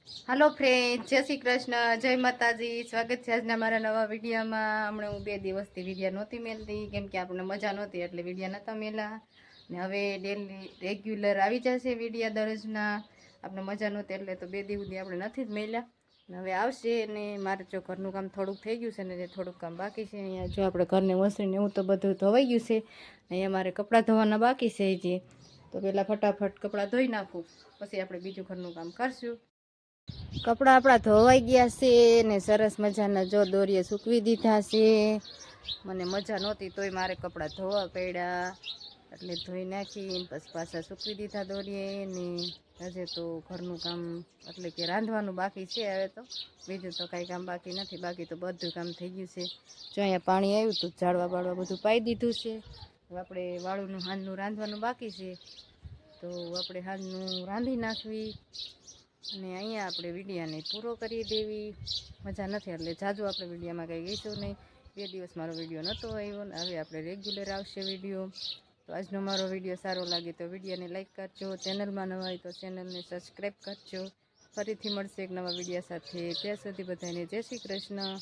હાલો friend, જય શ્રી કૃષ્ણ, જય માતાજી. સ્વાગત છે આજના મારા નવા વિડીયોમાં. હમણાં હું 2 દિવસથી વિડીયો નહોતી મેલતી કેમ કે આપણને મજા નહોતી એટલે વિડીયો નહોતા મેલા. ને હવે ડેલી રેગ્યુલર આવી જશે વિડીયો દરરોજના. આપણે મજા નહોતી એટલે તો 2 દિવસથી આપણે નથી જ મેલ્યા. ને હવે આવશે. ને મારે જો ઘરનું કામ થોડુંક થઈ ગયું છે ને જે થોડુંક કામ બાકી છે. અહીંયા જો આપણે ઘરને વસરીને એવું તો બધું ધોવાઈ ગયું છે. અહીંયા મારે કપડાં ધોવાના બાકી છે જે, તો પહેલાં ફટાફટ કપડાં ધોઈ નાખું, પછી આપણે બીજું ઘરનું કામ કરશું. કપડાં આપણા ધોવાઈ ગયા છે ને સરસ મજાના જો દોરીએ સૂકવી દીધા છે. મને મજા નહોતી તોય મારે કપડાં ધોવા પડ્યા એટલે ધોઈ નાખી પછી પાછા સૂકવી દીધા દોરીએ. ને હજે તો ઘરનું કામ એટલે કે રાંધવાનું બાકી છે. હવે તો બીજું તો કાંઈ કામ બાકી નથી, બાકી તો બધું કામ થઈ ગયું છે. જો અહીંયા પાણી આવ્યું હતું, ઝાડવા બાળવા બધું પાઈ દીધું છે. હવે આપણે વાળુનું હાંજનું રાંધવાનું બાકી છે, તો આપણે હાંજનું રાંધી નાખવી અને અહીંયા આપણે વિડીયાને પૂરો કરી દેવી. મજા નથી એટલે જાજુ આપણે વિડીયામાં કંઈ ગઈશું નહીં. 2 દિવસ મારો વિડીયો નહોતો આવ્યો ને હવે આપણે રેગ્યુલર આવશે વિડીયો. તો આજનો મારો વિડીયો સારો લાગે તો વિડીયોને લાઈક કરજો, ચેનલમાં નવા હોય તો ચેનલને સબસ્ક્રાઈબ કરજો. ફરીથી મળશે એક નવા વિડીયો સાથે. ત્યાં સુધી બધાને જય શ્રી કૃષ્ણ.